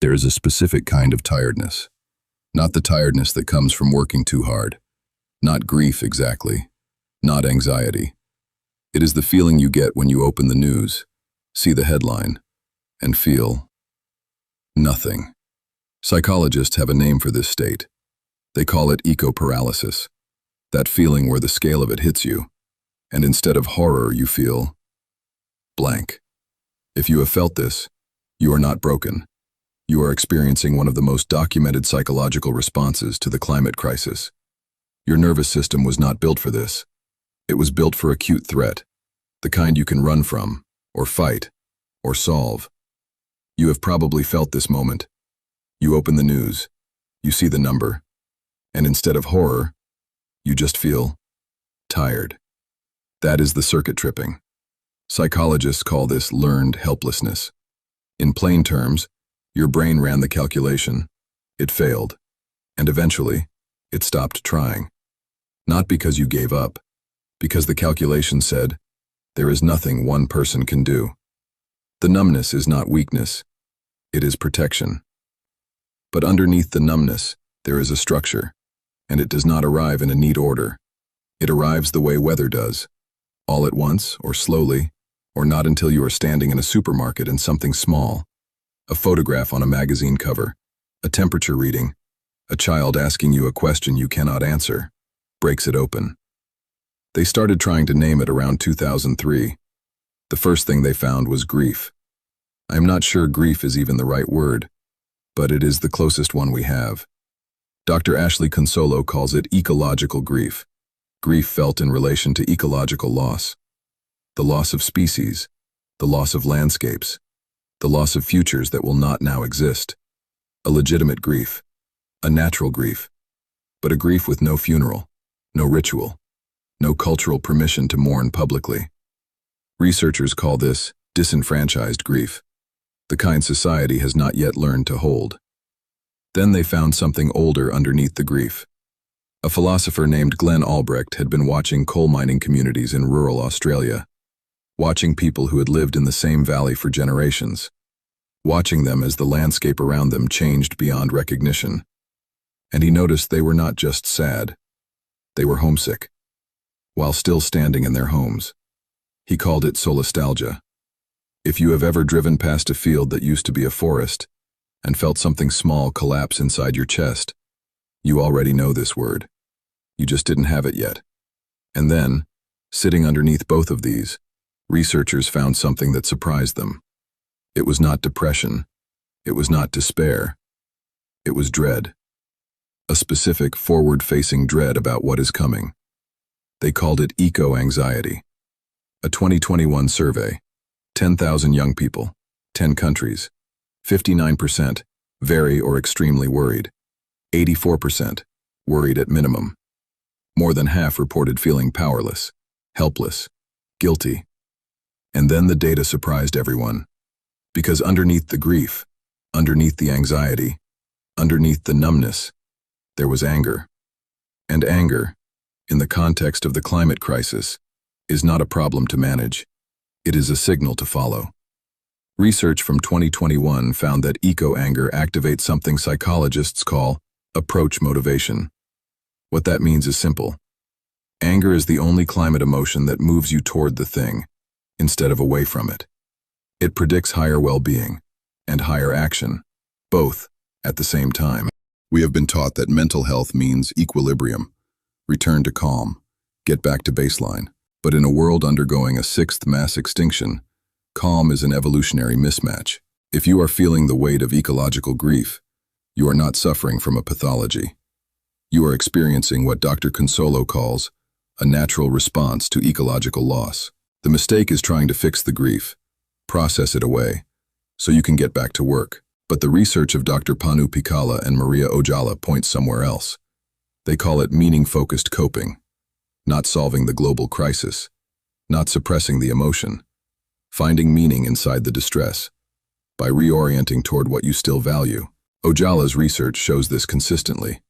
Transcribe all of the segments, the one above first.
There is a specific kind of tiredness. Not the tiredness that comes from working too hard. Not grief exactly. Not anxiety. It is the feeling you get when you open the news, see the headline, and feel nothing. Psychologists have a name for this state. They call it ecoparalysis. That feeling where the scale of it hits you, and instead of horror you feel blank. If you have felt this, you are not broken. You are experiencing one of the most documented psychological responses to the climate crisis. Your nervous system was not built for this. It was built for acute threat, the kind you can run from, or fight, or solve. You have probably felt this moment. You open the news, you see the number, and instead of horror, you just feel tired. That is the circuit tripping. Psychologists call this learned helplessness. In plain terms, your brain ran the calculation, it failed, and eventually, it stopped trying. Not because you gave up, because the calculation said, there is nothing one person can do. The numbness is not weakness, it is protection. But underneath the numbness, there is a structure, and it does not arrive in a neat order. It arrives the way weather does, all at once, or slowly, or not until you are standing in a supermarket and something small, a photograph on a magazine cover, a temperature reading, a child asking you a question you cannot answer, breaks it open. They started trying to name it around 2003. The first thing they found was grief. I am not sure grief is even the right word, but it is the closest one we have. Dr. Ashley Consolo calls it ecological grief, grief felt in relation to ecological loss. The loss of species, the loss of landscapes, the loss of futures that will not now exist. A legitimate grief, a natural grief, but a grief with no funeral, no ritual, no cultural permission to mourn publicly. Researchers call this disenfranchised grief, the kind society has not yet learned to hold. Then they found something older underneath the grief. A philosopher named Glenn Albrecht had been watching coal mining communities in rural Australia, watching people who had lived in the same valley for generations, watching them as the landscape around them changed beyond recognition. And he noticed they were not just sad, they were homesick, while still standing in their homes. He called it solastalgia. If you have ever driven past a field that used to be a forest and felt something small collapse inside your chest, you already know this word. You just didn't have it yet. And then, sitting underneath both of these, researchers found something that surprised them. It was not depression. It was not despair. It was dread. A specific forward-facing dread about what is coming. They called it eco-anxiety. A 2021 survey, 10,000 young people, 10 countries, 59% very or extremely worried, 84% worried at minimum. More than half reported feeling powerless, helpless, guilty. And then the data surprised everyone. Because underneath the grief, underneath the anxiety, underneath the numbness, there was anger. And anger, in the context of the climate crisis, is not a problem to manage. It is a signal to follow. Research from 2021 found that eco-anger activates something psychologists call approach motivation. What that means is simple. Anger is the only climate emotion that moves you toward the thing, instead of away from it. It predicts higher well-being and higher action, both at the same time. We have been taught that mental health means equilibrium, return to calm, get back to baseline. But in a world undergoing a sixth mass extinction, calm is an evolutionary mismatch. If you are feeling the weight of ecological grief, you are not suffering from a pathology. You are experiencing what Dr. Consolo calls a natural response to ecological loss. The mistake is trying to fix the grief, process it away, so you can get back to work. But the research of Dr. Panu Pikala and Maria Ojala points somewhere else. They call it meaning-focused coping, not solving the global crisis, not suppressing the emotion, finding meaning inside the distress, by reorienting toward what you still value. Ojala's research shows this consistently.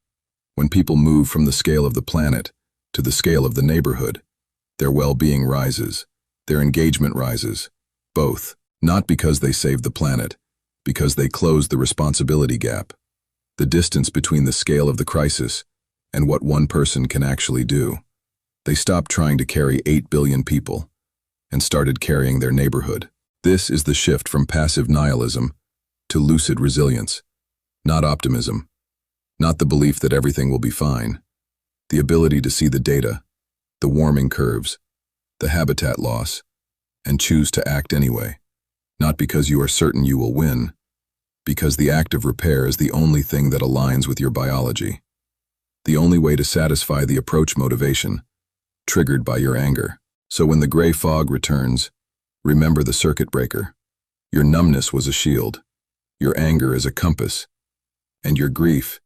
When people move from the scale of the planet to the scale of the neighborhood, their well-being rises, their engagement rises, both, not because they saved the planet, because they closed the responsibility gap, the distance between the scale of the crisis and what one person can actually do. They stopped trying to carry 8 billion people and started carrying their neighborhood. This is the shift from passive nihilism to lucid resilience, not optimism, not the belief that everything will be fine, the ability to see the data, the warming curves, the habitat loss, and choose to act anyway, not because you are certain you will win, because the act of repair is the only thing that aligns with your biology, the only way to satisfy the approach motivation, triggered by your anger. So when the gray fog returns, remember the circuit breaker. Your numbness was a shield, your anger is a compass, and your grief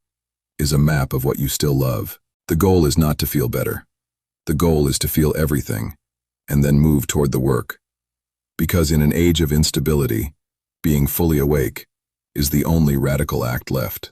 is a map of what you still love. The goal is not to feel better. The goal is to feel everything, and then move toward the work. Because in an age of instability, being fully awake is the only radical act left.